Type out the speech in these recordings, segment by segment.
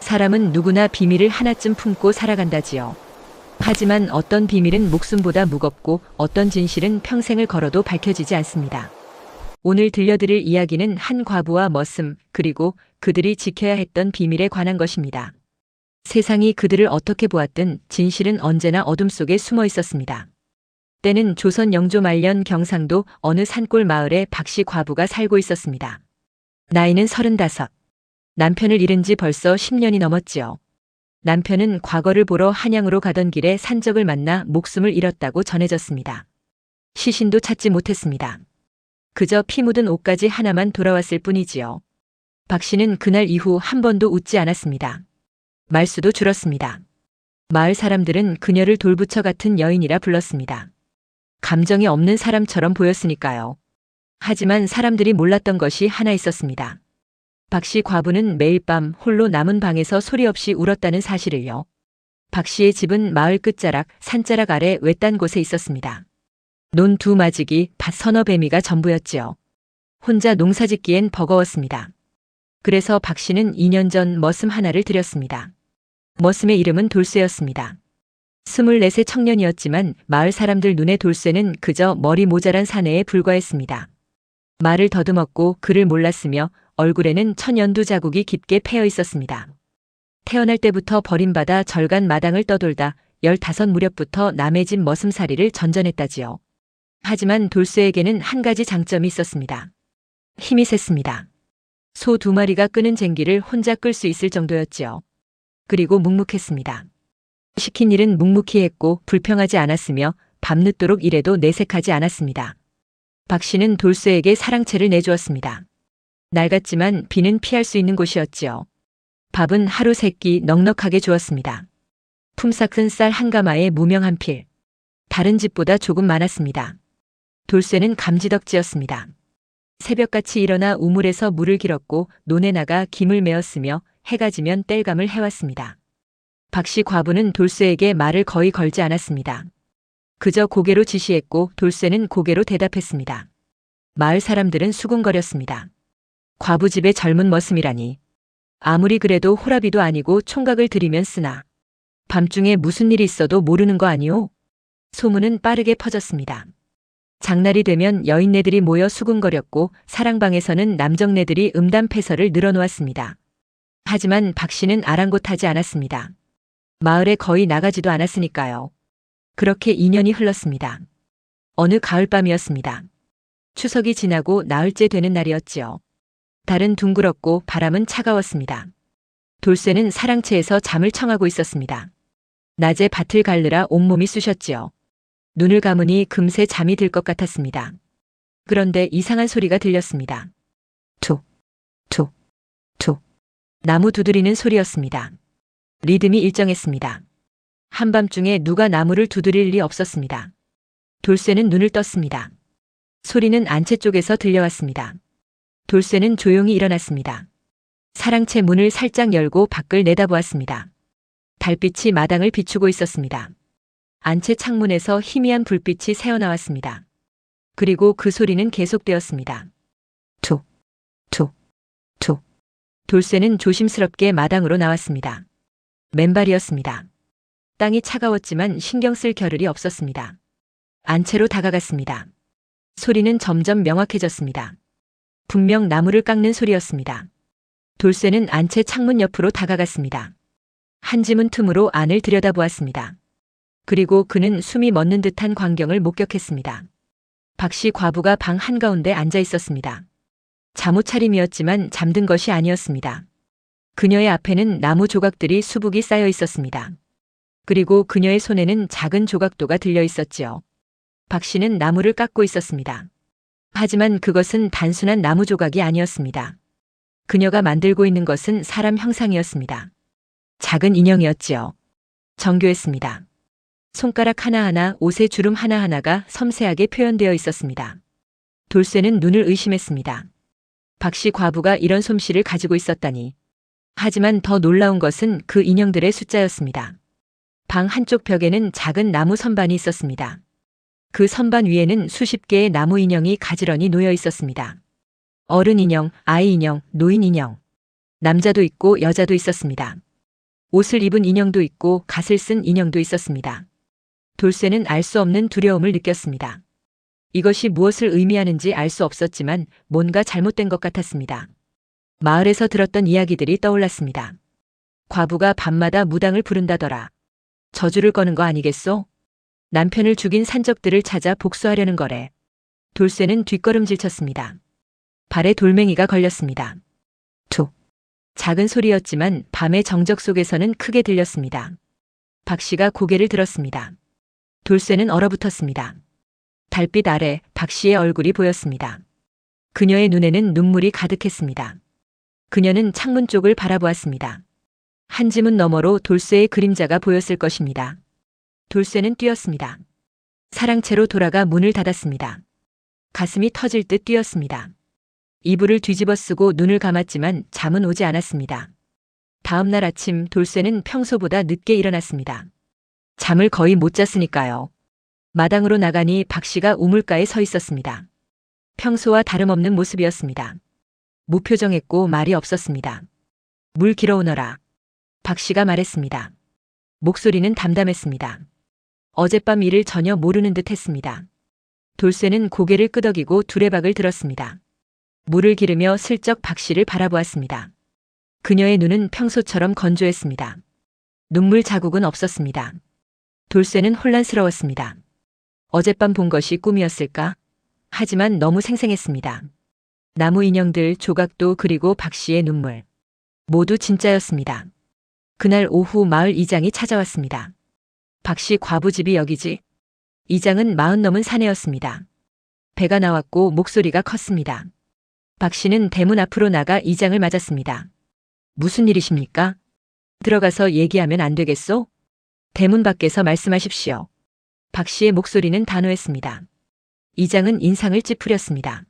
사람은 누구나 비밀을 하나쯤 품고 살아간다지요. 하지만 어떤 비밀은 목숨보다 무겁고 어떤 진실은 평생을 걸어도 밝혀지지 않습니다. 오늘 들려드릴 이야기는 한 과부와 머슴, 그리고 그들이 지켜야 했던 비밀에 관한 것입니다. 세상이 그들을 어떻게 보았든 진실은 언제나 어둠 속에 숨어 있었습니다. 때는 조선 영조 말년 경상도 어느 산골 마을에 박씨 과부가 살고 있었습니다. 나이는 35. 남편을 잃은 지 벌써 10년이 넘었지요. 남편은 과거를 보러 한양으로 가던 길에 산적을 만나 목숨을 잃었다고 전해졌습니다. 시신도 찾지 못했습니다. 그저 피 묻은 옷가지 하나만 돌아왔을 뿐이지요. 박 씨는 그날 이후 한 번도 웃지 않았습니다. 말수도 줄었습니다. 마을 사람들은 그녀를 돌부처 같은 여인이라 불렀습니다. 감정이 없는 사람처럼 보였으니까요. 하지만 사람들이 몰랐던 것이 하나 있었습니다. 박 씨 과부는 매일 밤 홀로 남은 방에서 소리 없이 울었다는 사실을요. 박 씨의 집은 마을 끝자락, 산자락 아래 외딴 곳에 있었습니다. 논 두 마지기, 밭 서너 배미가 전부였지요. 혼자 농사짓기엔 버거웠습니다. 그래서 박 씨는 2년 전 머슴 하나를 들였습니다. 머슴의 이름은 돌쇠였습니다. 24세 청년이었지만 마을 사람들 눈에 돌쇠는 그저 머리 모자란 사내에 불과했습니다. 말을 더듬었고 글을 몰랐으며 얼굴에는 천연두 자국이 깊게 패여 있었습니다. 태어날 때부터 버림받아 절간 마당을 떠돌다 15 무렵부터 남의 집 머슴살이를 전전했다지요. 하지만 돌쇠에게는 한 가지 장점이 있었습니다. 힘이 셌습니다. 소 2마리가 끄는 쟁기를 혼자 끌 수 있을 정도였지요. 그리고 묵묵했습니다. 시킨 일은 묵묵히 했고 불평하지 않았으며 밤늦도록 일해도 내색하지 않았습니다. 박 씨는 돌쇠에게 사랑채를 내주었습니다. 낡았지만 비는 피할 수 있는 곳이었지요. 밥은 하루 3끼 넉넉하게 주었습니다. 품삯은 쌀 한 가마에 무명 한 필. 다른 집보다 조금 많았습니다. 돌쇠는 감지덕지였습니다. 새벽같이 일어나 우물에서 물을 길었고 논에 나가 김을 메었으며 해가 지면 땔감을 해왔습니다. 박 씨 과부는 돌쇠에게 말을 거의 걸지 않았습니다. 그저 고개로 지시했고 돌쇠는 고개로 대답했습니다. 마을 사람들은 수군거렸습니다. 과부 집의 젊은 머슴이라니. 아무리 그래도 호라비도 아니고 총각을 들이면 쓰나. 밤중에 무슨 일이 있어도 모르는 거 아니오? 소문은 빠르게 퍼졌습니다. 장날이 되면 여인네들이 모여 수군거렸고 사랑방에서는 남정네들이 음담패설을 늘어놓았습니다. 하지만 박 씨는 아랑곳하지 않았습니다. 마을에 거의 나가지도 않았으니까요. 그렇게 2년이 흘렀습니다. 어느 가을밤이었습니다. 추석이 지나고 나흘째 되는 날이었지요. 달은 둥그렇고 바람은 차가웠습니다. 돌쇠는 사랑채에서 잠을 청하고 있었습니다. 낮에 밭을 갈느라 온몸이 쑤셨지요. 눈을 감으니 금세 잠이 들 것 같았습니다. 그런데 이상한 소리가 들렸습니다. 툭, 툭, 툭. 나무 두드리는 소리였습니다. 리듬이 일정했습니다. 한밤중에 누가 나무를 두드릴 리 없었습니다. 돌쇠는 눈을 떴습니다. 소리는 안채 쪽에서 들려왔습니다. 돌쇠는 조용히 일어났습니다. 사랑채 문을 살짝 열고 밖을 내다보았습니다. 달빛이 마당을 비추고 있었습니다. 안채 창문에서 희미한 불빛이 새어나왔습니다. 그리고 그 소리는 계속되었습니다. 툭, 툭, 툭. 돌쇠는 조심스럽게 마당으로 나왔습니다. 맨발이었습니다. 땅이 차가웠지만 신경 쓸 겨를이 없었습니다. 안채로 다가갔습니다. 소리는 점점 명확해졌습니다. 분명 나무를 깎는 소리였습니다. 돌쇠는 안채 창문 옆으로 다가갔습니다. 한지문 틈으로 안을 들여다보았습니다. 그리고 그는 숨이 멎는 듯한 광경을 목격했습니다. 박 씨 과부가 방 한가운데 앉아 있었습니다. 잠옷 차림이었지만 잠든 것이 아니었습니다. 그녀의 앞에는 나무 조각들이 수북이 쌓여 있었습니다. 그리고 그녀의 손에는 작은 조각도가 들려 있었지요. 박 씨는 나무를 깎고 있었습니다. 하지만 그것은 단순한 나무 조각이 아니었습니다. 그녀가 만들고 있는 것은 사람 형상이었습니다. 작은 인형이었지요. 정교했습니다. 손가락 하나하나, 옷의 주름 하나하나가 섬세하게 표현되어 있었습니다. 돌쇠는 눈을 의심했습니다. 박 씨 과부가 이런 솜씨를 가지고 있었다니. 하지만 더 놀라운 것은 그 인형들의 숫자였습니다. 방 한쪽 벽에는 작은 나무 선반이 있었습니다. 그 선반 위에는 수십 개의 나무 인형이 가지런히 놓여 있었습니다. 어른 인형, 아이 인형, 노인 인형. 남자도 있고 여자도 있었습니다. 옷을 입은 인형도 있고 갓을 쓴 인형도 있었습니다. 돌쇠는 알 수 없는 두려움을 느꼈습니다. 이것이 무엇을 의미하는지 알 수 없었지만 뭔가 잘못된 것 같았습니다. 마을에서 들었던 이야기들이 떠올랐습니다. 과부가 밤마다 무당을 부른다더라. 저주를 거는 거 아니겠소? 남편을 죽인 산적들을 찾아 복수하려는 거래. 돌쇠는 뒷걸음질 쳤습니다. 발에 돌멩이가 걸렸습니다. 툭. 작은 소리였지만 밤의 정적 속에서는 크게 들렸습니다. 박 씨가 고개를 들었습니다. 돌쇠는 얼어붙었습니다. 달빛 아래 박 씨의 얼굴이 보였습니다. 그녀의 눈에는 눈물이 가득했습니다. 그녀는 창문 쪽을 바라보았습니다. 한 지문 너머로 돌쇠의 그림자가 보였을 것입니다. 돌쇠는 뛰었습니다. 사랑채로 돌아가 문을 닫았습니다. 가슴이 터질 듯 뛰었습니다. 이불을 뒤집어 쓰고 눈을 감았지만 잠은 오지 않았습니다. 다음 날 아침 돌쇠는 평소보다 늦게 일어났습니다. 잠을 거의 못 잤으니까요. 마당으로 나가니 박 씨가 우물가에 서 있었습니다. 평소와 다름없는 모습이었습니다. 무표정했고 말이 없었습니다. 물 길어오너라. 박 씨가 말했습니다. 목소리는 담담했습니다. 어젯밤 일을 전혀 모르는 듯 했습니다. 돌쇠는 고개를 끄덕이고 두레박을 들었습니다. 물을 기르며 슬쩍 박 씨를 바라보았습니다. 그녀의 눈은 평소처럼 건조했습니다. 눈물 자국은 없었습니다. 돌쇠는 혼란스러웠습니다. 어젯밤 본 것이 꿈이었을까? 하지만 너무 생생했습니다. 나무 인형들, 조각도 그리고 박 씨의 눈물. 모두 진짜였습니다. 그날 오후 마을 이장이 찾아왔습니다. 박 씨 과부 집이 여기지? 이장은 40 넘은 사내였습니다. 배가 나왔고 목소리가 컸습니다. 박 씨는 대문 앞으로 나가 이장을 맞았습니다. 무슨 일이십니까? 들어가서 얘기하면 안 되겠소? 대문 밖에서 말씀하십시오. 박 씨의 목소리는 단호했습니다. 이장은 인상을 찌푸렸습니다.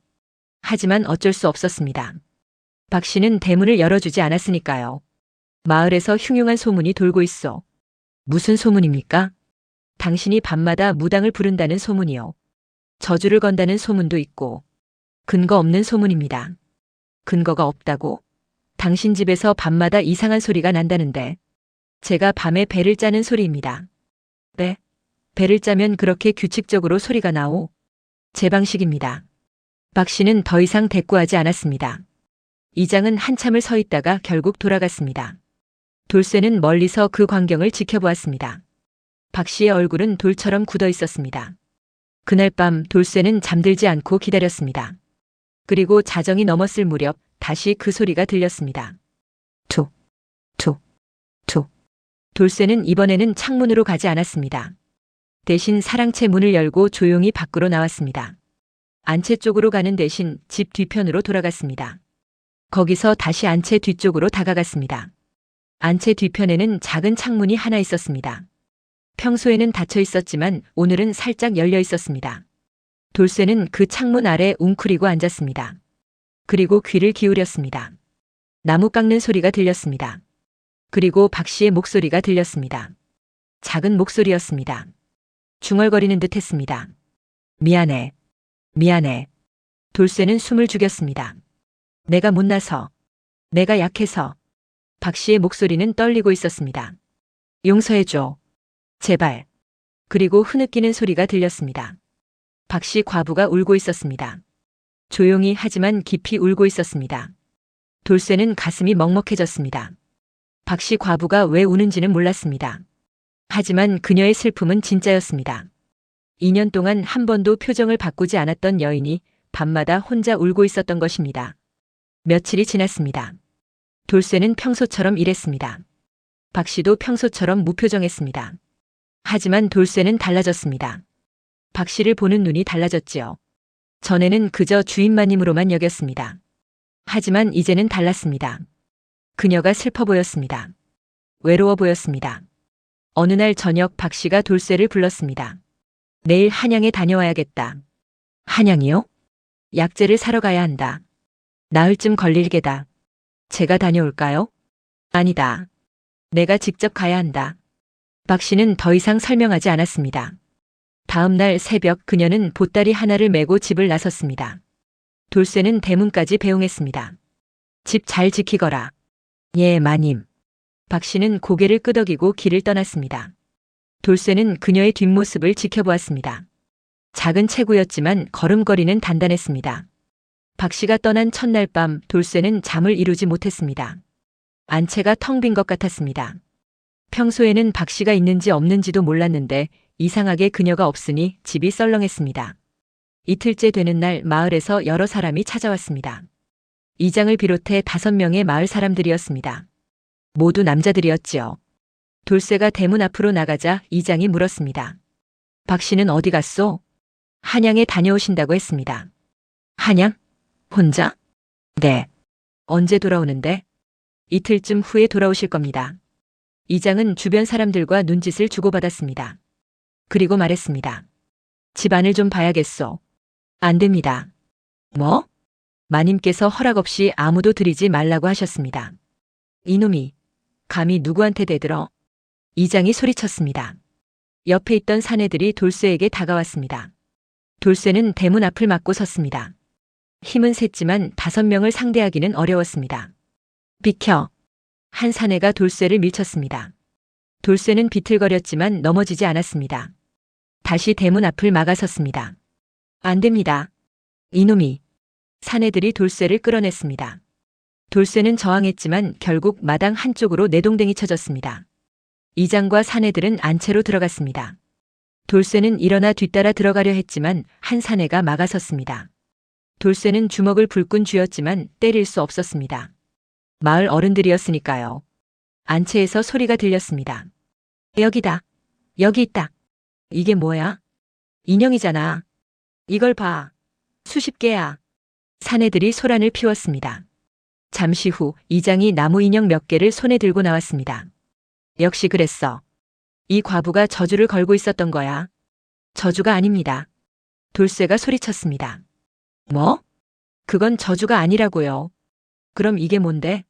하지만 어쩔 수 없었습니다. 박 씨는 대문을 열어주지 않았으니까요. 마을에서 흉흉한 소문이 돌고 있어. 무슨 소문입니까? 당신이 밤마다 무당을 부른다는 소문이요. 저주를 건다는 소문도 있고. 근거 없는 소문입니다. 근거가 없다고? 당신 집에서 밤마다 이상한 소리가 난다는데. 제가 밤에 배를 짜는 소리입니다. 네? 배를 짜면 그렇게 규칙적으로 소리가 나오? 제 방식입니다. 박 씨는 더 이상 대꾸하지 않았습니다. 이장은 한참을 서 있다가 결국 돌아갔습니다. 돌쇠는 멀리서 그 광경을 지켜보았습니다. 박 씨의 얼굴은 돌처럼 굳어 있었습니다. 그날 밤 돌쇠는 잠들지 않고 기다렸습니다. 그리고 자정이 넘었을 무렵 다시 그 소리가 들렸습니다. 툭, 툭, 툭. 돌쇠는 이번에는 창문으로 가지 않았습니다. 대신 사랑채 문을 열고 조용히 밖으로 나왔습니다. 안채 쪽으로 가는 대신 집 뒤편으로 돌아갔습니다. 거기서 다시 안채 뒤쪽으로 다가갔습니다. 안채 뒤편에는 작은 창문이 하나 있었습니다. 평소에는 닫혀 있었지만 오늘은 살짝 열려 있었습니다. 돌쇠는 그 창문 아래 웅크리고 앉았습니다. 그리고 귀를 기울였습니다. 나무 깎는 소리가 들렸습니다. 그리고 박 씨의 목소리가 들렸습니다. 작은 목소리였습니다. 중얼거리는 듯 했습니다. 미안해. 미안해. 돌쇠는 숨을 죽였습니다. 내가 못나서. 내가 약해서. 박 씨의 목소리는 떨리고 있었습니다. 용서해줘. 제발. 그리고 흐느끼는 소리가 들렸습니다. 박 씨 과부가 울고 있었습니다. 조용히 하지만 깊이 울고 있었습니다. 돌쇠는 가슴이 먹먹해졌습니다. 박 씨 과부가 왜 우는지는 몰랐습니다. 하지만 그녀의 슬픔은 진짜였습니다. 2년 동안 한 번도 표정을 바꾸지 않았던 여인이 밤마다 혼자 울고 있었던 것입니다. 며칠이 지났습니다. 돌쇠는 평소처럼 일했습니다. 박 씨도 평소처럼 무표정했습니다. 하지만 돌쇠는 달라졌습니다. 박 씨를 보는 눈이 달라졌지요. 전에는 그저 주인마님으로만 여겼습니다. 하지만 이제는 달랐습니다. 그녀가 슬퍼 보였습니다. 외로워 보였습니다. 어느 날 저녁 박 씨가 돌쇠를 불렀습니다. 내일 한양에 다녀와야겠다. 한양이요? 약재를 사러 가야 한다. 나흘쯤 걸릴 게다. 제가 다녀올까요? 아니다. 내가 직접 가야 한다. 박 씨는 더 이상 설명하지 않았습니다. 다음 날 새벽 그녀는 보따리 하나를 메고 집을 나섰습니다. 돌쇠는 대문까지 배웅했습니다. 집 잘 지키거라. 예, 마님. 박 씨는 고개를 끄덕이고 길을 떠났습니다. 돌쇠는 그녀의 뒷모습을 지켜보았습니다. 작은 체구였지만 걸음걸이는 단단했습니다. 박 씨가 떠난 첫날 밤 돌쇠는 잠을 이루지 못했습니다. 안채가 텅 빈 것 같았습니다. 평소에는 박 씨가 있는지 없는지도 몰랐는데 이상하게 그녀가 없으니 집이 썰렁했습니다. 이틀째 되는 날 마을에서 여러 사람이 찾아왔습니다. 이장을 비롯해 5명의 마을 사람들이었습니다. 모두 남자들이었지요. 돌쇠가 대문 앞으로 나가자 이장이 물었습니다. 박 씨는 어디 갔소? 한양에 다녀오신다고 했습니다. 한양? 혼자? 네. 언제 돌아오는데? 이틀쯤 후에 돌아오실 겁니다. 이장은 주변 사람들과 눈짓을 주고받았습니다. 그리고 말했습니다. 집 안을 좀 봐야겠소. 안 됩니다. 뭐? 마님께서 허락 없이 아무도 들이지 말라고 하셨습니다. 이놈이 감히 누구한테 대들어? 이장이 소리쳤습니다. 옆에 있던 사내들이 돌쇠에게 다가왔습니다. 돌쇠는 대문 앞을 막고 섰습니다. 힘은 셌지만 5명을 상대하기는 어려웠습니다. 비켜! 한 사내가 돌쇠를 밀쳤습니다. 돌쇠는 비틀거렸지만 넘어지지 않았습니다. 다시 대문 앞을 막아섰습니다. 안 됩니다. 이놈이! 사내들이 돌쇠를 끌어냈습니다. 돌쇠는 저항했지만 결국 마당 한쪽으로 내동댕이 쳐졌습니다. 이장과 사내들은 안채로 들어갔습니다. 돌쇠는 일어나 뒤따라 들어가려 했지만 한 사내가 막아섰습니다. 돌쇠는 주먹을 불끈 쥐었지만 때릴 수 없었습니다. 마을 어른들이었으니까요. 안채에서 소리가 들렸습니다. 여기다. 여기 있다. 이게 뭐야? 인형이잖아. 이걸 봐. 수십 개야. 사내들이 소란을 피웠습니다. 잠시 후 이장이 나무 인형 몇 개를 손에 들고 나왔습니다. 역시 그랬어. 이 과부가 저주를 걸고 있었던 거야. 저주가 아닙니다. 돌쇠가 소리쳤습니다. 뭐? 그건 저주가 아니라고요. 그럼 이게 뭔데?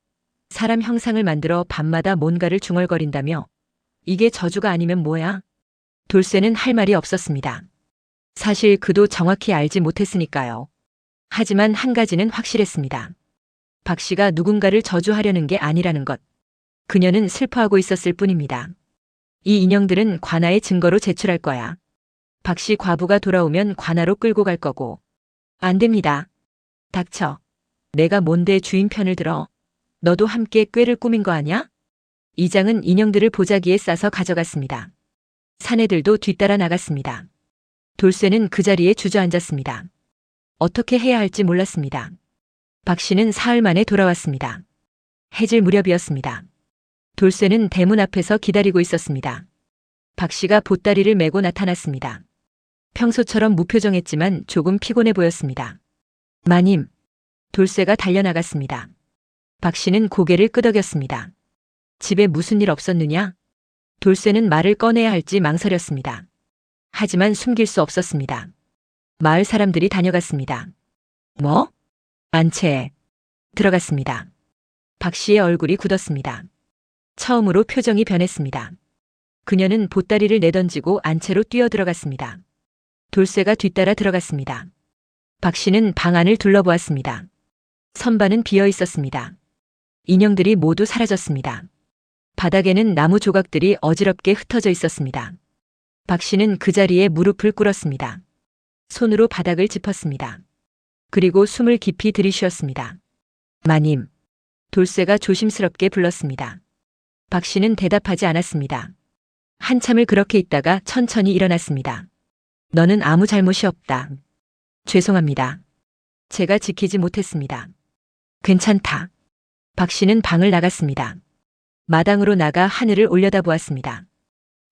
사람 형상을 만들어 밤마다 뭔가를 중얼거린다며? 이게 저주가 아니면 뭐야? 돌쇠는 할 말이 없었습니다. 사실 그도 정확히 알지 못했으니까요. 하지만 한 가지는 확실했습니다. 박 씨가 누군가를 저주하려는 게 아니라는 것. 그녀는 슬퍼하고 있었을 뿐입니다. 이 인형들은 관아의 증거로 제출할 거야. 박 씨 과부가 돌아오면 관아로 끌고 갈 거고. 안 됩니다. 닥쳐. 내가 뭔데 주인 편을 들어. 너도 함께 꾀를 꾸민 거 아냐? 이장은 인형들을 보자기에 싸서 가져갔습니다. 사내들도 뒤따라 나갔습니다. 돌쇠는 그 자리에 주저앉았습니다. 어떻게 해야 할지 몰랐습니다. 박 씨는 사흘 만에 돌아왔습니다. 해질 무렵이었습니다. 돌쇠는 대문 앞에서 기다리고 있었습니다. 박 씨가 보따리를 메고 나타났습니다. 평소처럼 무표정했지만 조금 피곤해 보였습니다. 마님. 돌쇠가 달려나갔습니다. 박 씨는 고개를 끄덕였습니다. 집에 무슨 일 없었느냐? 돌쇠는 말을 꺼내야 할지 망설였습니다. 하지만 숨길 수 없었습니다. 마을 사람들이 다녀갔습니다. 뭐? 안채에 들어갔습니다. 박 씨의 얼굴이 굳었습니다. 처음으로 표정이 변했습니다. 그녀는 보따리를 내던지고 안채로 뛰어들어갔습니다. 돌쇠가 뒤따라 들어갔습니다. 박 씨는 방 안을 둘러보았습니다. 선반은 비어 있었습니다. 인형들이 모두 사라졌습니다. 바닥에는 나무 조각들이 어지럽게 흩어져 있었습니다. 박 씨는 그 자리에 무릎을 꿇었습니다. 손으로 바닥을 짚었습니다. 그리고 숨을 깊이 들이쉬었습니다. 마님. 돌쇠가 조심스럽게 불렀습니다. 박 씨는 대답하지 않았습니다. 한참을 그렇게 있다가 천천히 일어났습니다. 너는 아무 잘못이 없다. 죄송합니다. 제가 지키지 못했습니다. 괜찮다. 박 씨는 방을 나갔습니다. 마당으로 나가 하늘을 올려다보았습니다.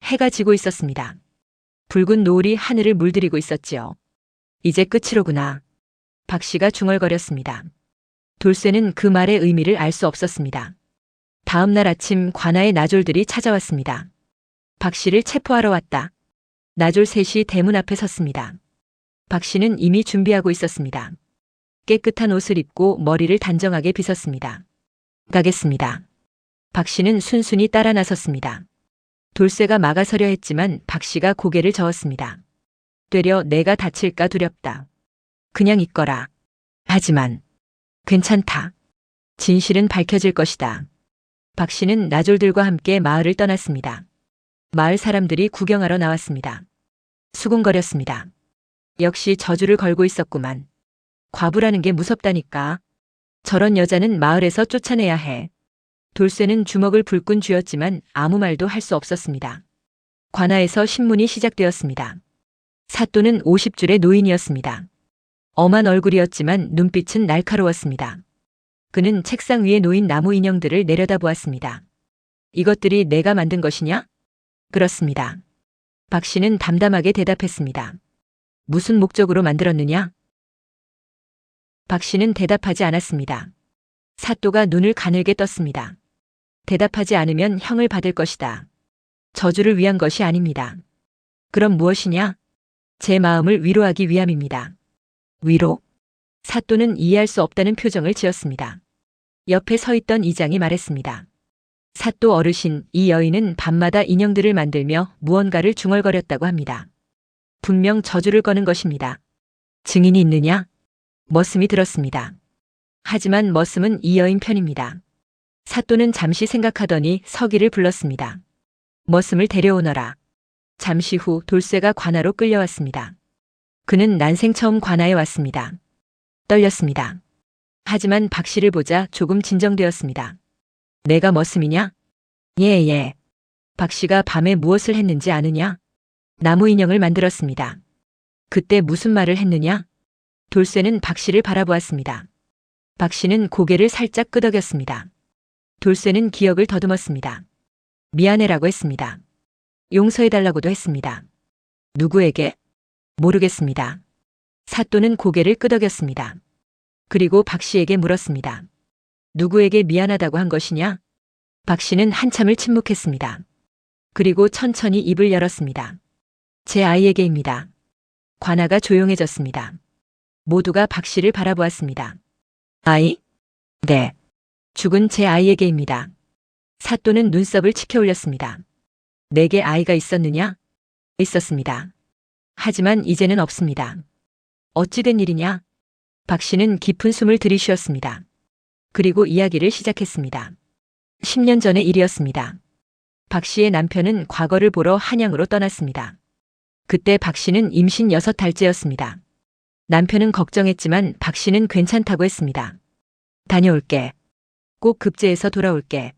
해가 지고 있었습니다. 붉은 노을이 하늘을 물들이고 있었지요. 이제 끝이로구나. 박 씨가 중얼거렸습니다. 돌쇠는 그 말의 의미를 알 수 없었습니다. 다음 날 아침 관아의 나졸들이 찾아왔습니다. 박 씨를 체포하러 왔다. 나졸 셋이 대문 앞에 섰습니다. 박 씨는 이미 준비하고 있었습니다. 깨끗한 옷을 입고 머리를 단정하게 빗었습니다. 가겠습니다. 박 씨는 순순히 따라 나섰습니다. 돌쇠가 막아서려 했지만 박 씨가 고개를 저었습니다. 되려 내가 다칠까 두렵다. 그냥 있거라. 하지만 괜찮다. 진실은 밝혀질 것이다. 박 씨는 나졸들과 함께 마을을 떠났습니다. 마을 사람들이 구경하러 나왔습니다. 수군거렸습니다. 역시 저주를 걸고 있었구만. 과부라는 게 무섭다니까. 저런 여자는 마을에서 쫓아내야 해. 돌쇠는 주먹을 불끈 쥐었지만 아무 말도 할 수 없었습니다. 관아에서 신문이 시작되었습니다. 사또는 50줄의 노인이었습니다. 엄한 얼굴이었지만 눈빛은 날카로웠습니다. 그는 책상 위에 놓인 나무 인형들을 내려다보았습니다. 이것들이 내가 만든 것이냐? 그렇습니다. 박 씨는 담담하게 대답했습니다. 무슨 목적으로 만들었느냐? 박 씨는 대답하지 않았습니다. 사또가 눈을 가늘게 떴습니다. 대답하지 않으면 형을 받을 것이다. 저주를 위한 것이 아닙니다. 그럼 무엇이냐? 제 마음을 위로하기 위함입니다. 위로? 사또는 이해할 수 없다는 표정을 지었습니다. 옆에 서 있던 이장이 말했습니다. 사또 어르신, 이 여인은 밤마다 인형들을 만들며 무언가를 중얼거렸다고 합니다. 분명 저주를 거는 것입니다. 증인이 있느냐? 머슴이 들었습니다. 하지만 머슴은 이 여인 편입니다. 사또는 잠시 생각하더니 서기를 불렀습니다. 머슴을 데려오너라. 잠시 후 돌쇠가 관아로 끌려왔습니다. 그는 난생 처음 관아에 왔습니다. 떨렸습니다. 하지만 박 씨를 보자 조금 진정되었습니다. 내가 머슴이냐? 예. 박 씨가 밤에 무엇을 했는지 아느냐? 나무 인형을 만들었습니다. 그때 무슨 말을 했느냐? 돌쇠는 박 씨를 바라보았습니다. 박 씨는 고개를 살짝 끄덕였습니다. 돌쇠는 기억을 더듬었습니다. 미안해라고 했습니다. 용서해달라고도 했습니다. 누구에게? 모르겠습니다. 사또는 고개를 끄덕였습니다. 그리고 박 씨에게 물었습니다. 누구에게 미안하다고 한 것이냐? 박 씨는 한참을 침묵했습니다. 그리고 천천히 입을 열었습니다. 제 아이에게입니다. 관아가 조용해졌습니다. 모두가 박 씨를 바라보았습니다. 아이? 네. 죽은 제 아이에게입니다. 사또는 눈썹을 치켜 올렸습니다. 내게 아이가 있었느냐? 있었습니다. 하지만 이제는 없습니다. 어찌된 일이냐? 박 씨는 깊은 숨을 들이쉬었습니다. 그리고 이야기를 시작했습니다. 10년 전의 일이었습니다. 박 씨의 남편은 과거를 보러 한양으로 떠났습니다. 그때 박 씨는 임신 6달째였습니다. 남편은 걱정했지만 박 씨는 괜찮다고 했습니다. 다녀올게. 꼭 급제해서 돌아올게.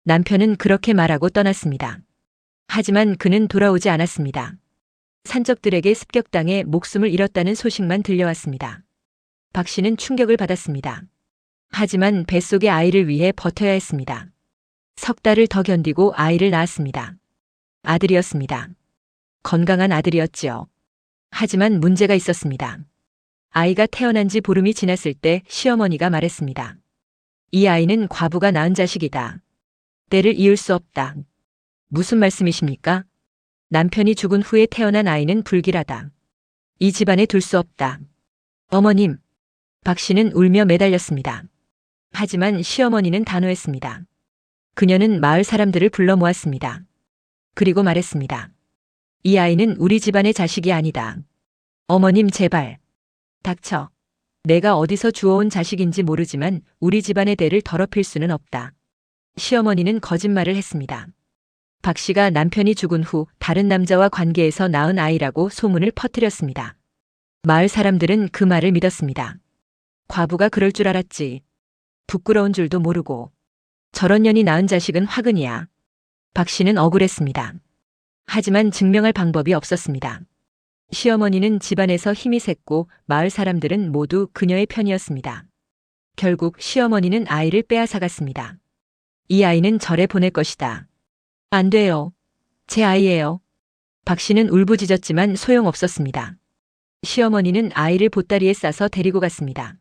남편은 그렇게 말하고 떠났습니다. 하지만 그는 돌아오지 않았습니다. 산적들에게 습격당해 목숨을 잃었다는 소식만 들려왔습니다. 박 씨는 충격을 받았습니다. 하지만 뱃속의 아이를 위해 버텨야 했습니다. 석 달을 더 견디고 아이를 낳았습니다. 아들이었습니다. 건강한 아들이었지요. 하지만 문제가 있었습니다. 아이가 태어난 지 보름이 지났을 때 시어머니가 말했습니다. 이 아이는 과부가 낳은 자식이다. 때를 이을 수 없다. 무슨 말씀이십니까? 남편이 죽은 후에 태어난 아이는 불길하다. 이 집안에 둘 수 없다. 어머님. 박 씨는 울며 매달렸습니다. 하지만 시어머니는 단호했습니다. 그녀는 마을 사람들을 불러 모았습니다. 그리고 말했습니다. 이 아이는 우리 집안의 자식이 아니다. 어머님 제발. 닥쳐. 내가 어디서 주워온 자식인지 모르지만 우리 집안의 대를 더럽힐 수는 없다. 시어머니는 거짓말을 했습니다. 박 씨가 남편이 죽은 후 다른 남자와 관계해서 낳은 아이라고 소문을 퍼뜨렸습니다. 마을 사람들은 그 말을 믿었습니다. 과부가 그럴 줄 알았지. 부끄러운 줄도 모르고. 저런 년이 낳은 자식은 화근이야. 박 씨는 억울했습니다. 하지만 증명할 방법이 없었습니다. 시어머니는 집안에서 힘이 셌고 마을 사람들은 모두 그녀의 편이었습니다. 결국 시어머니는 아이를 빼앗아갔습니다. 이 아이는 절에 보낼 것이다. 안 돼요. 제 아이예요. 박 씨는 울부짖었지만 소용없었습니다. 시어머니는 아이를 보따리에 싸서 데리고 갔습니다.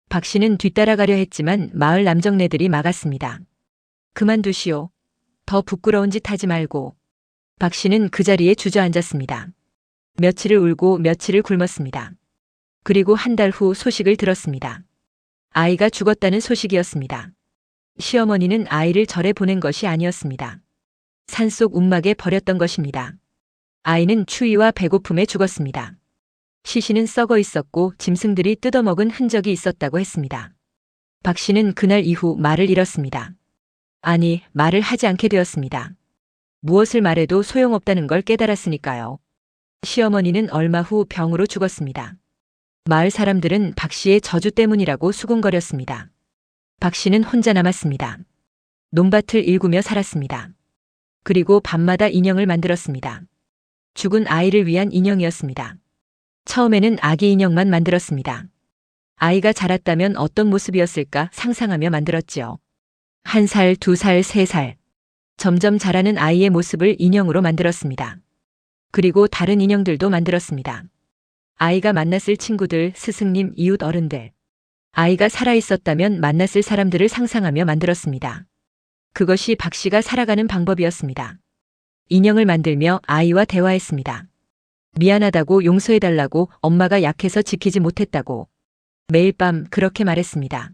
박 씨는 뒤따라가려 했지만 마을 남정네들이 막았습니다. 그만두시오. 더 부끄러운 짓 하지 말고. 박 씨는 그 자리에 주저앉았습니다. 며칠을 울고 며칠을 굶었습니다. 그리고 한 달 후 소식을 들었습니다. 아이가 죽었다는 소식이었습니다. 시어머니는 아이를 절에 보낸 것이 아니었습니다. 산속 움막에 버렸던 것입니다. 아이는 추위와 배고픔에 죽었습니다. 시신은 썩어 있었고 짐승들이 뜯어먹은 흔적이 있었다고 했습니다. 박 씨는 그날 이후 말을 잃었습니다. 아니, 말을 하지 않게 되었습니다. 무엇을 말해도 소용없다는 걸 깨달았으니까요. 시어머니는 얼마 후 병으로 죽었습니다. 마을 사람들은 박 씨의 저주 때문이라고 수군거렸습니다. 박 씨는 혼자 남았습니다. 논밭을 일구며 살았습니다. 그리고 밤마다 인형을 만들었습니다. 죽은 아이를 위한 인형이었습니다. 처음에는 아기 인형만 만들었습니다. 아이가 자랐다면 어떤 모습이었을까 상상하며 만들었지요. 1살, 2살, 3살. 점점 자라는 아이의 모습을 인형으로 만들었습니다. 그리고 다른 인형들도 만들었습니다. 아이가 만났을 친구들, 스승님, 이웃 어른들. 아이가 살아있었다면 만났을 사람들을 상상하며 만들었습니다. 그것이 박 씨가 살아가는 방법이었습니다. 인형을 만들며 아이와 대화했습니다. 미안하다고 용서해달라고 엄마가 약해서 지키지 못했다고. 매일 밤 그렇게 말했습니다.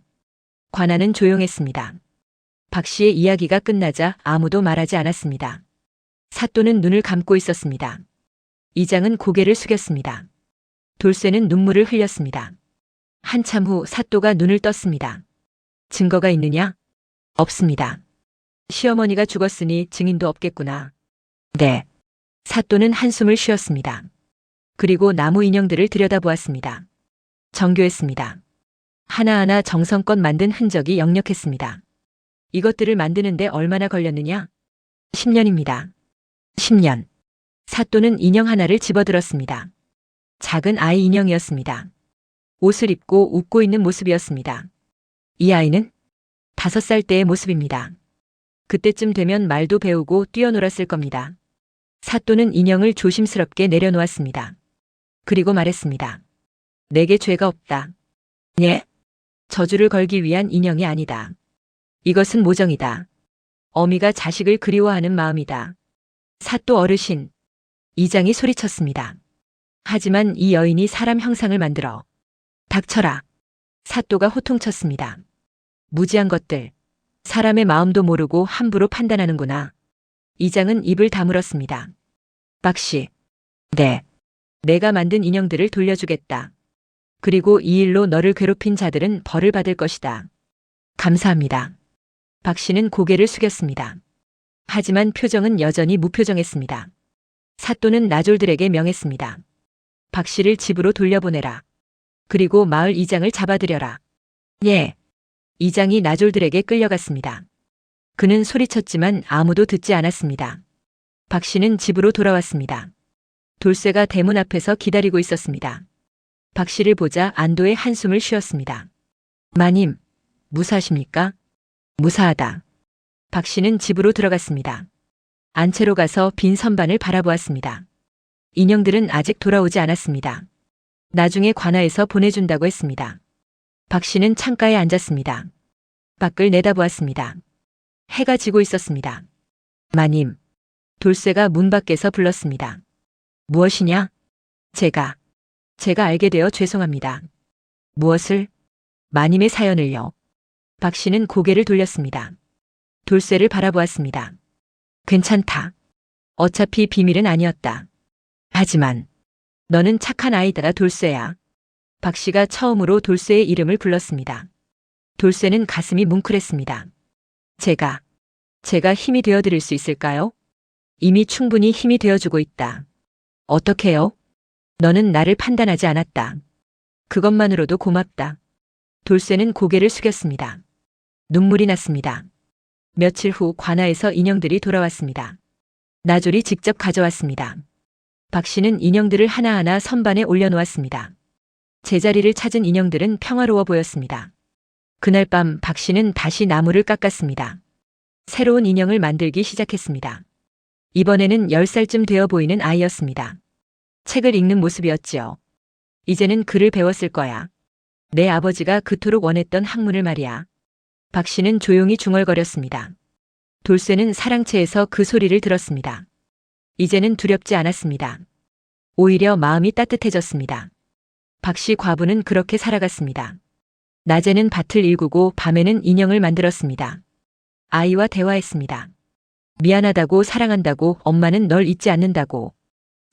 관아는 조용했습니다. 박 씨의 이야기가 끝나자 아무도 말하지 않았습니다. 사또는 눈을 감고 있었습니다. 이장은 고개를 숙였습니다. 돌쇠는 눈물을 흘렸습니다. 한참 후 사또가 눈을 떴습니다. 증거가 있느냐? 없습니다. 시어머니가 죽었으니 증인도 없겠구나. 네. 사또는 한숨을 쉬었습니다. 그리고 나무 인형들을 들여다보았습니다. 정교했습니다. 하나하나 정성껏 만든 흔적이 역력했습니다. 이것들을 만드는데 얼마나 걸렸느냐? 10년입니다. 10년. 사또는 인형 하나를 집어들었습니다. 작은 아이 인형이었습니다. 옷을 입고 웃고 있는 모습이었습니다. 이 아이는 5살 때의 모습입니다. 그때쯤 되면 말도 배우고 뛰어놀았을 겁니다. 사또는 인형을 조심스럽게 내려놓았습니다. 그리고 말했습니다. 내게 죄가 없다. 예? 저주를 걸기 위한 인형이 아니다. 이것은 모정이다. 어미가 자식을 그리워하는 마음이다. 사또 어르신. 이장이 소리쳤습니다. 하지만 이 여인이 사람 형상을 만들어. 닥쳐라. 사또가 호통쳤습니다. 무지한 것들. 사람의 마음도 모르고 함부로 판단하는구나. 이장은 입을 다물었습니다. 박 씨. 네. 내가 만든 인형들을 돌려주겠다. 그리고 이 일로 너를 괴롭힌 자들은 벌을 받을 것이다. 감사합니다. 박 씨는 고개를 숙였습니다. 하지만 표정은 여전히 무표정했습니다. 사또는 나졸들에게 명했습니다. 박 씨를 집으로 돌려보내라. 그리고 마을 이장을 잡아들여라. 예. 이장이 나졸들에게 끌려갔습니다. 그는 소리쳤지만 아무도 듣지 않았습니다. 박 씨는 집으로 돌아왔습니다. 돌쇠가 대문 앞에서 기다리고 있었습니다. 박 씨를 보자 안도의 한숨을 쉬었습니다. 마님, 무사하십니까? 무사하다. 박 씨는 집으로 들어갔습니다. 안채로 가서 빈 선반을 바라보았습니다. 인형들은 아직 돌아오지 않았습니다. 나중에 관아에서 보내준다고 했습니다. 박 씨는 창가에 앉았습니다. 밖을 내다보았습니다. 해가 지고 있었습니다. 마님. 돌쇠가 문 밖에서 불렀습니다. 무엇이냐? 제가 알게 되어 죄송합니다. 무엇을? 마님의 사연을요. 박 씨는 고개를 돌렸습니다. 돌쇠를 바라보았습니다. 괜찮다. 어차피 비밀은 아니었다. 하지만 너는 착한 아이다 돌쇠야. 박 씨가 처음으로 돌쇠의 이름을 불렀습니다. 돌쇠는 가슴이 뭉클했습니다. 제가 힘이 되어드릴 수 있을까요? 이미 충분히 힘이 되어주고 있다. 어떻게요? 너는 나를 판단하지 않았다. 그것만으로도 고맙다. 돌쇠는 고개를 숙였습니다. 눈물이 났습니다. 며칠 후 관아에서 인형들이 돌아왔습니다. 나졸이 직접 가져왔습니다. 박 씨는 인형들을 하나하나 선반에 올려놓았습니다. 제자리를 찾은 인형들은 평화로워 보였습니다. 그날 밤 박 씨는 다시 나무를 깎았습니다. 새로운 인형을 만들기 시작했습니다. 이번에는 10살쯤 되어 보이는 아이였습니다. 책을 읽는 모습이었지요. 이제는 글을 배웠을 거야. 내 아버지가 그토록 원했던 학문을 말이야. 박 씨는 조용히 중얼거렸습니다. 돌쇠는 사랑채에서 그 소리를 들었습니다. 이제는 두렵지 않았습니다. 오히려 마음이 따뜻해졌습니다. 박 씨 과부는 그렇게 살아갔습니다. 낮에는 밭을 일구고 밤에는 인형을 만들었습니다. 아이와 대화했습니다. 미안하다고 사랑한다고 엄마는 널 잊지 않는다고.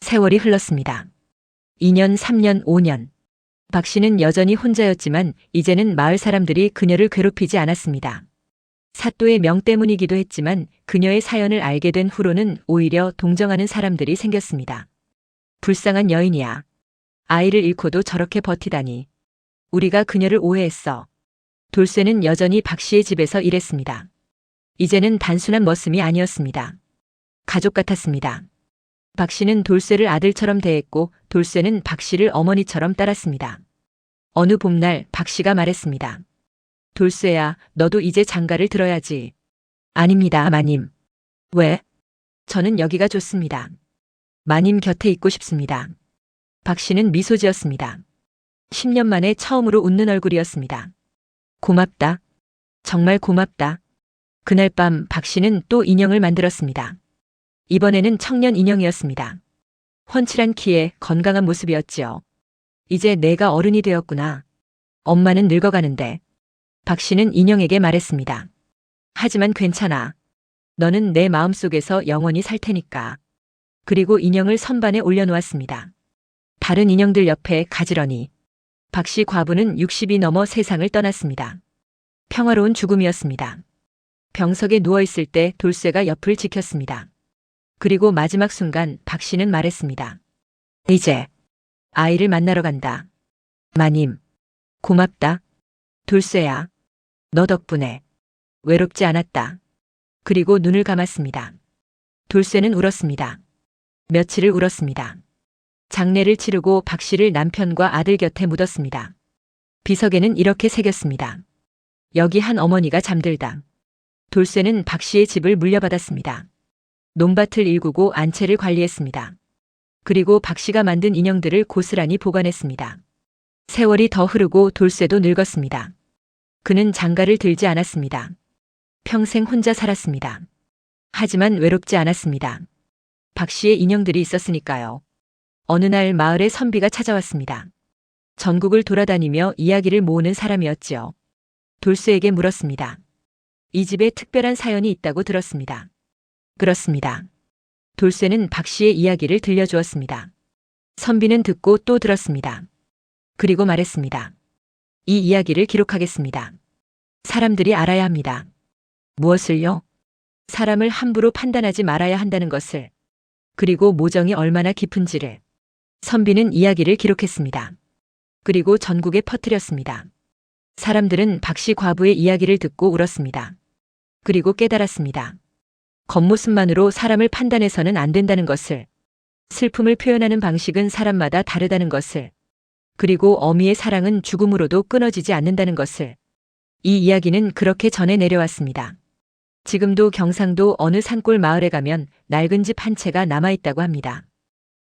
세월이 흘렀습니다. 2년, 3년, 5년. 박 씨는 여전히 혼자였지만 이제는 마을 사람들이 그녀를 괴롭히지 않았습니다. 사또의 명 때문이기도 했지만 그녀의 사연을 알게 된 후로는 오히려 동정하는 사람들이 생겼습니다. 불쌍한 여인이야. 아이를 잃고도 저렇게 버티다니. 우리가 그녀를 오해했어. 돌쇠는 여전히 박 씨의 집에서 일했습니다. 이제는 단순한 머슴이 아니었습니다. 가족 같았습니다. 박 씨는 돌쇠를 아들처럼 대했고 돌쇠는 박 씨를 어머니처럼 따랐습니다. 어느 봄날 박 씨가 말했습니다. 돌쇠야, 너도 이제 장가를 들어야지. 아닙니다, 마님. 왜? 저는 여기가 좋습니다. 마님 곁에 있고 싶습니다. 박 씨는 미소 지었습니다. 10년 만에 처음으로 웃는 얼굴이었습니다. 고맙다. 정말 고맙다. 그날 밤 박 씨는 또 인형을 만들었습니다. 이번에는 청년 인형이었습니다. 훤칠한 키에 건강한 모습이었지요. 이제 내가 어른이 되었구나. 엄마는 늙어가는데. 박 씨는 인형에게 말했습니다. 하지만 괜찮아. 너는 내 마음속에서 영원히 살 테니까. 그리고 인형을 선반에 올려놓았습니다. 다른 인형들 옆에 가지런히. 박 씨 과부는 60이 넘어 세상을 떠났습니다. 평화로운 죽음이었습니다. 병석에 누워있을 때 돌쇠가 옆을 지켰습니다. 그리고 마지막 순간 박 씨는 말했습니다. 이제 아이를 만나러 간다. 마님, 고맙다. 돌쇠야, 너 덕분에 외롭지 않았다. 그리고 눈을 감았습니다. 돌쇠는 울었습니다. 며칠을 울었습니다. 장례를 치르고 박 씨를 남편과 아들 곁에 묻었습니다. 비석에는 이렇게 새겼습니다. 여기 한 어머니가 잠들다. 돌쇠는 박 씨의 집을 물려받았습니다. 논밭을 일구고 안채를 관리했습니다. 그리고 박 씨가 만든 인형들을 고스란히 보관했습니다. 세월이 더 흐르고 돌쇠도 늙었습니다. 그는 장가를 들지 않았습니다. 평생 혼자 살았습니다. 하지만 외롭지 않았습니다. 박 씨의 인형들이 있었으니까요. 어느 날 마을에 선비가 찾아왔습니다. 전국을 돌아다니며 이야기를 모으는 사람이었지요. 돌쇠에게 물었습니다. 이 집에 특별한 사연이 있다고 들었습니다. 그렇습니다. 돌쇠는 박 씨의 이야기를 들려주었습니다. 선비는 듣고 또 들었습니다. 그리고 말했습니다. 이 이야기를 기록하겠습니다. 사람들이 알아야 합니다. 무엇을요? 사람을 함부로 판단하지 말아야 한다는 것을. 그리고 모정이 얼마나 깊은지를. 선비는 이야기를 기록했습니다. 그리고 전국에 퍼뜨렸습니다. 사람들은 박 씨 과부의 이야기를 듣고 울었습니다. 그리고 깨달았습니다. 겉모습만으로 사람을 판단해서는 안 된다는 것을. 슬픔을 표현하는 방식은 사람마다 다르다는 것을. 그리고 어미의 사랑은 죽음으로도 끊어지지 않는다는 것을. 이 이야기는 그렇게 전해 내려왔습니다. 지금도 경상도 어느 산골 마을에 가면 낡은 집 한 채가 남아있다고 합니다.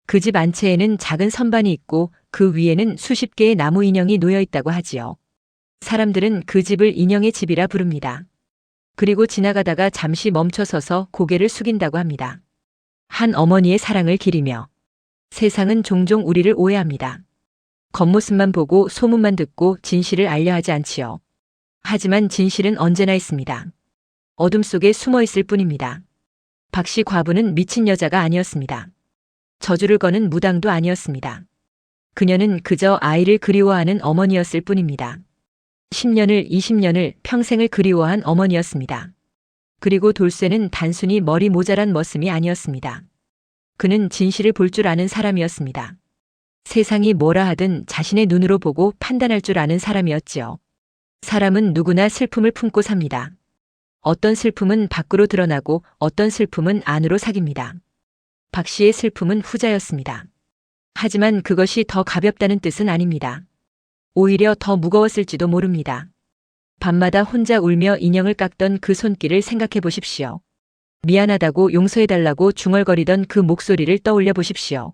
그 집 안채에는 작은 선반이 있고 그 위에는 수십 개의 나무 인형이 놓여 있다고 하지요. 사람들은 그 집을 인형의 집이라 부릅니다. 그리고 지나가다가 잠시 멈춰서서 고개를 숙인다고 합니다. 한 어머니의 사랑을 기리며. 세상은 종종 우리를 오해합니다. 겉모습만 보고 소문만 듣고 진실을 알려 하지 않지요. 하지만 진실은 언제나 있습니다. 어둠 속에 숨어 있을 뿐입니다. 박 씨 과부는 미친 여자가 아니었습니다. 저주를 거는 무당도 아니었습니다. 그녀는 그저 아이를 그리워하는 어머니였을 뿐입니다. 10년을 20년을 평생을 그리워한 어머니였습니다. 그리고 돌쇠는 단순히 머리 모자란 머슴이 아니었습니다. 그는 진실을 볼 줄 아는 사람이었습니다. 세상이 뭐라 하든 자신의 눈으로 보고 판단할 줄 아는 사람이었지요. 사람은 누구나 슬픔을 품고 삽니다. 어떤 슬픔은 밖으로 드러나고 어떤 슬픔은 안으로 삭입니다. 박 씨의 슬픔은 후자였습니다. 하지만 그것이 더 가볍다는 뜻은 아닙니다. 오히려 더 무거웠을지도 모릅니다. 밤마다 혼자 울며 인형을 깎던 그 손길을 생각해 보십시오. 미안하다고 용서해달라고 중얼거리던 그 목소리를 떠올려 보십시오.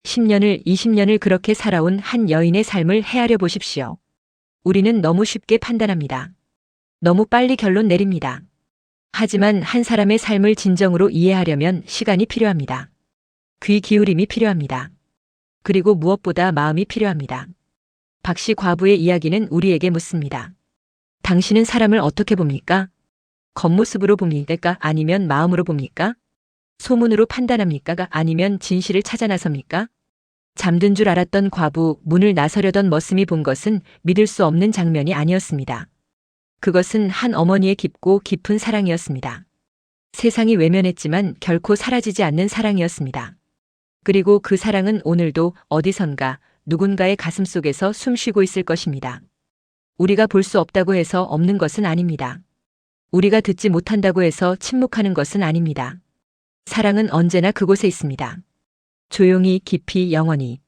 10년을 20년을 그렇게 살아온 한 여인의 삶을 헤아려 보십시오. 우리는 너무 쉽게 판단합니다. 너무 빨리 결론 내립니다. 하지만 한 사람의 삶을 진정으로 이해하려면 시간이 필요합니다. 귀 기울임이 필요합니다. 그리고 무엇보다 마음이 필요합니다. 박 씨 과부의 이야기는 우리에게 묻습니다. 당신은 사람을 어떻게 봅니까? 겉모습으로 봅니까? 아니면 마음으로 봅니까? 소문으로 판단합니까? 아니면 진실을 찾아 나섭니까? 잠든 줄 알았던 과부, 문을 나서려던 머슴이 본 것은 믿을 수 없는 장면이 아니었습니다. 그것은 한 어머니의 깊고 깊은 사랑이었습니다. 세상이 외면했지만 결코 사라지지 않는 사랑이었습니다. 그리고 그 사랑은 오늘도 어디선가 누군가의 가슴 속에서 숨쉬고 있을 것입니다. 우리가 볼 수 없다고 해서 없는 것은 아닙니다. 우리가 듣지 못한다고 해서 침묵하는 것은 아닙니다. 사랑은 언제나 그곳에 있습니다. 조용히, 깊이, 영원히.